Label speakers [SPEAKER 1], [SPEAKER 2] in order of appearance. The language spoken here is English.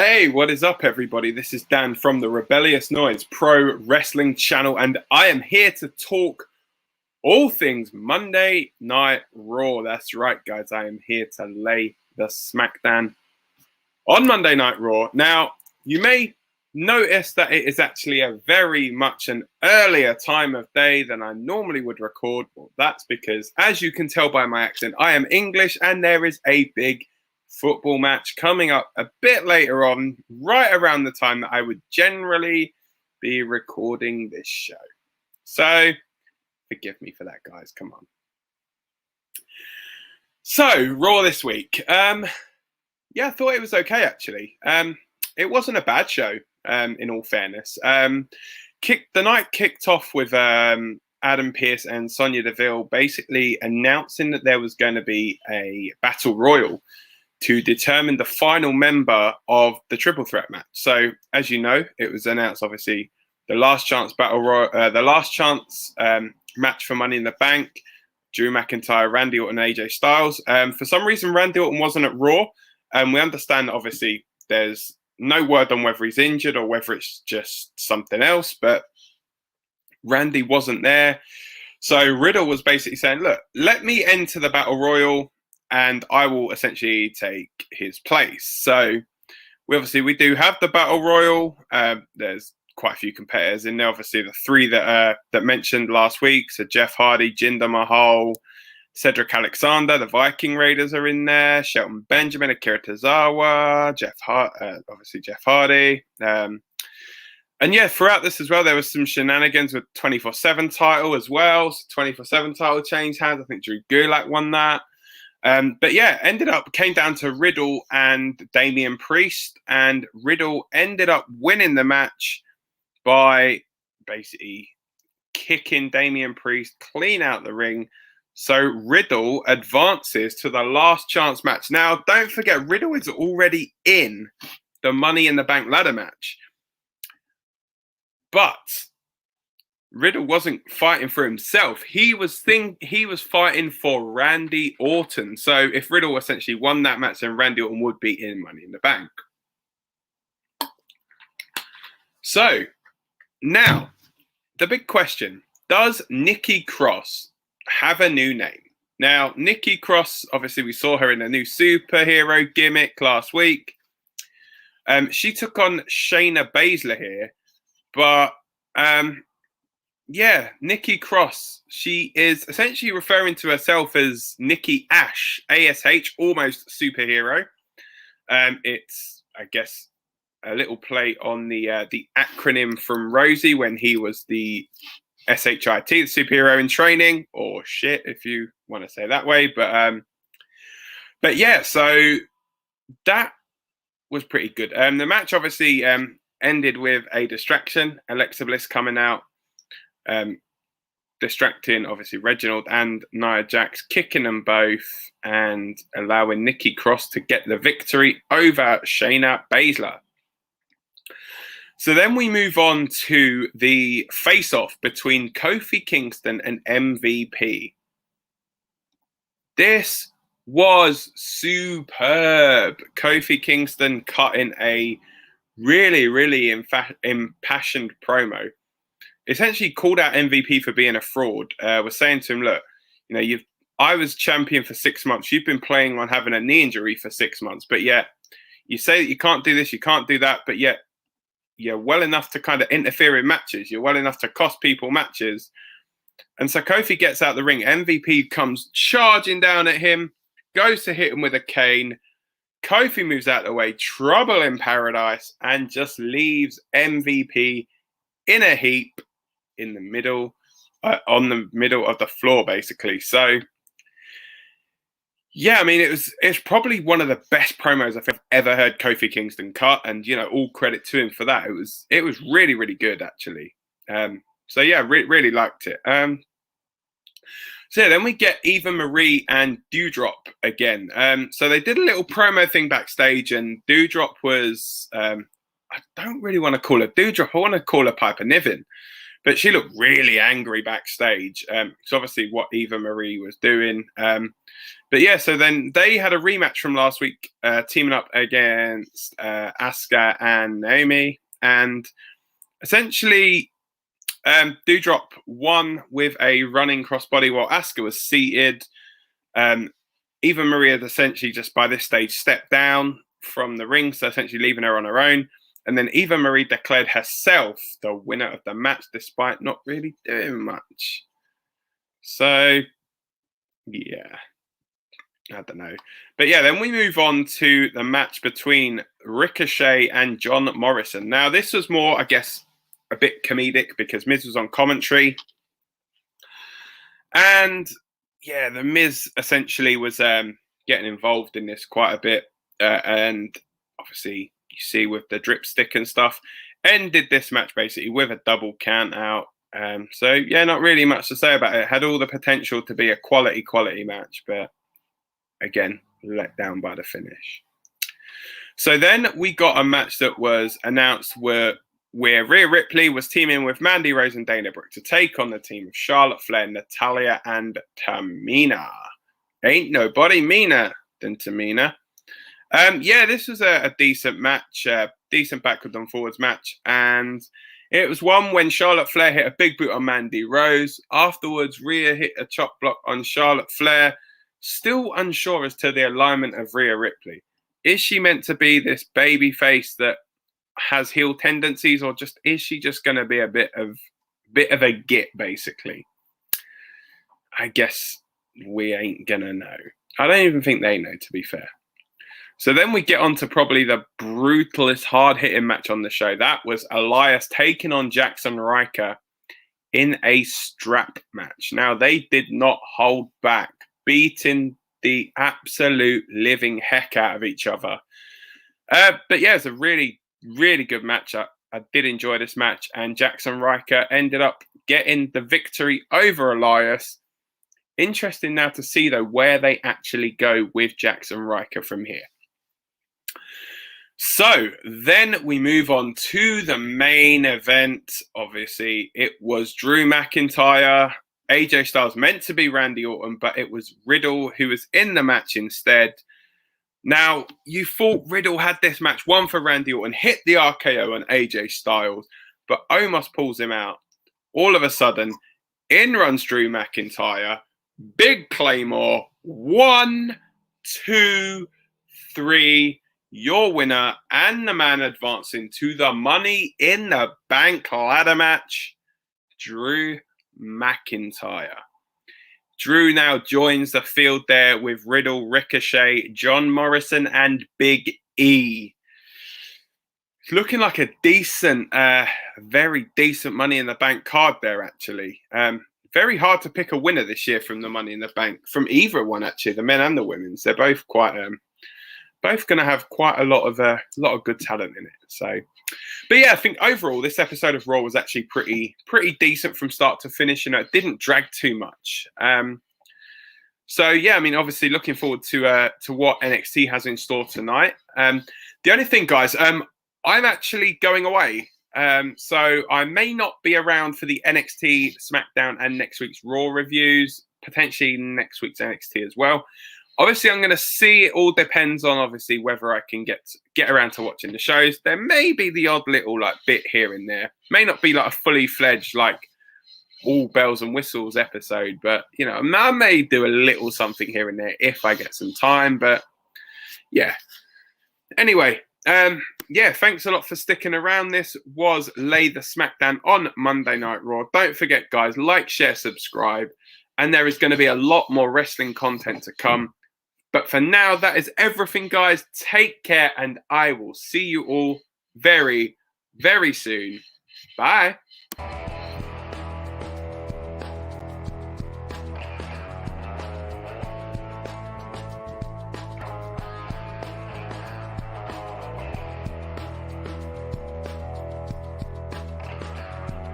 [SPEAKER 1] Hey, what is up, everybody? This is Dan from the Rebellious Noise Pro Wrestling channel, and I am here to talk all things Monday Night Raw. That's right, guys. I am here to lay the SmackDan on Monday Night Raw. Now, you may notice that it is actually a very much an earlier time of day than I normally would record. Well, that's because, as you can tell by my accent, I am English, and there is a big football match coming up a bit later on, right around the time that I would generally be recording this show. So forgive me for that, guys. Come on. So Raw this week. Yeah, I thought it was okay, actually. It wasn't a bad show, in all fairness. The night kicked off with Adam Pearce and Sonya Deville basically announcing that there was going to be a battle royal to determine the final member of the triple threat match. So, as you know, it was announced, obviously, the last chance match for Money in the Bank, Drew McIntyre, Randy Orton, AJ Styles. For some reason, Randy Orton wasn't at Raw. We understand that, obviously, there's no word on whether he's injured or whether it's just something else, but Randy wasn't there. So Riddle was basically saying, look, let me enter the Battle Royal and I will essentially take his place. So we do have the Battle Royal. There's quite a few competitors in there. Obviously, the three that mentioned last week. So Jeff Hardy, Jinder Mahal, Cedric Alexander, the Viking Raiders are in there. Shelton Benjamin, Akira Tozawa, Jeff Hardy. And yeah, throughout this as well, there was some shenanigans with 24/7 title as well. So 24/7 title changed hands. I think Drew Gulak won that. But yeah, came down to Riddle and Damian Priest, and Riddle ended up winning the match by basically kicking Damian Priest clean out the ring. So Riddle advances to the last chance match. Now, don't forget, Riddle is already in the Money in the Bank ladder match. But Riddle wasn't fighting for himself. He was fighting for Randy Orton. So if Riddle essentially won that match, then Randy Orton would be in Money in the Bank. So now, the big question, does Nikki Cross have a new name? Now, Nikki Cross, obviously we saw her in a new superhero gimmick last week. She took on Shayna Baszler here, but yeah, Nikki Cross, she is essentially referring to herself as Nikki Ash, ASH, almost superhero. It's, I guess, a little play on the acronym from Rosie when he was the SHIT, the superhero in training, or shit, if you want to say it that way. But yeah, so that was pretty good. The match obviously ended with a distraction. Alexa Bliss coming out, distracting obviously Reginald and Nia Jax, kicking them both and allowing Nikki Cross to get the victory over Shayna Baszler. So then we move on to the face-off between Kofi Kingston and MVP. This was superb. Kofi Kingston cutting a really, really impassioned promo. Essentially called out MVP for being a fraud. Was saying to him, look, I was champion for 6 months. You've been playing on having a knee injury for 6 months, but yet you say that you can't do this, you can't do that, but yet you're well enough to kind of interfere in matches. You're well enough to cost people matches. And so Kofi gets out the ring. MVP comes charging down at him, goes to hit him with a cane. Kofi moves out of the way, trouble in paradise, and just leaves MVP in a heap in the middle, on the middle of the floor, basically. So, yeah, I mean, it's probably one of the best promos I've ever heard Kofi Kingston cut, and all credit to him for that. It was really, really good, actually. So yeah, really liked it. So yeah, then we get Eva Marie and Doudrop again. So they did a little promo thing backstage, and Doudrop was I don't really want to call her Doudrop. I want to call her Piper Niven. But she looked really angry backstage. It's obviously what Eva Marie was doing. But yeah, so then they had a rematch from last week, teaming up against Asuka and Naomi. And essentially, Doudrop won with a running crossbody while Asuka was seated. Eva Marie had essentially just by this stage stepped down from the ring, so essentially leaving her on her own. And then Eva Marie declared herself the winner of the match, despite not really doing much. So, yeah, I don't know. But yeah, then we move on to the match between Ricochet and John Morrison. Now, this was more, I guess, a bit comedic because Miz was on commentary. And yeah, the Miz essentially was getting involved in this quite a bit. And obviously, you see with the dripstick and stuff, ended this match basically with a double count out. So yeah, not really much to say about it. Had all the potential to be a quality match, but again, let down by the finish. So then we got a match that was announced where Rhea Ripley was teaming with Mandy Rose and Dana Brooke to take on the team of Charlotte Flair, Natalya, and Tamina. Ain't nobody meaner than Tamina. Yeah, this was a decent match, decent backwards and forwards match. And it was one when Charlotte Flair hit a big boot on Mandy Rose. Afterwards, Rhea hit a chop block on Charlotte Flair. Still unsure as to the alignment of Rhea Ripley. Is she meant to be this baby face that has heel tendencies, or is she just going to be a bit of a git, basically? I guess we ain't going to know. I don't even think they know, to be fair. So then we get on to probably the brutalest, hard-hitting match on the show. That was Elias taking on Jackson Riker in a strap match. Now, they did not hold back, beating the absolute living heck out of each other. But yeah, it's a really, really good match. I did enjoy this match, and Jackson Riker ended up getting the victory over Elias. Interesting now to see, though, where they actually go with Jackson Riker from here. So then we move on to the main event. Obviously, it was Drew McIntyre. AJ Styles meant to be Randy Orton, but it was Riddle who was in the match instead. Now, you thought Riddle had this match won for Randy Orton, hit the RKO on AJ Styles, but Omos pulls him out. All of a sudden, in runs Drew McIntyre. Big Claymore. 1, 2, 3. Your winner and the man advancing to the Money in the Bank ladder match, Drew McIntyre. Drew now joins the field there with Riddle, Ricochet, John Morrison, and Big E. It's looking like a decent, very decent Money in the Bank card there, actually. Very hard to pick a winner this year from the Money in the Bank, from either one, actually, the men and the women's. They're both quite... both going to have quite a lot of good talent in it. So, but yeah, I think overall this episode of Raw was actually pretty decent from start to finish. You know, it didn't drag too much. So yeah, I mean, obviously looking forward to what NXT has in store tonight. The only thing, guys, I'm actually going away. So I may not be around for the NXT, SmackDown, and next week's Raw reviews. Potentially next week's NXT as well. Obviously, I'm going to see. It all depends on, obviously, whether I can get around to watching the shows. There may be the odd little bit here and there. May not be like a fully fledged all bells and whistles episode, but you know, I may do a little something here and there if I get some time. But yeah. Anyway, yeah, thanks a lot for sticking around. This was Lay The SmackDan on Monday Night Raw. Don't forget, guys, like, share, subscribe, and there is going to be a lot more wrestling content to come. But for now, that is everything, guys. Take care, and I will see you all very, very soon. Bye.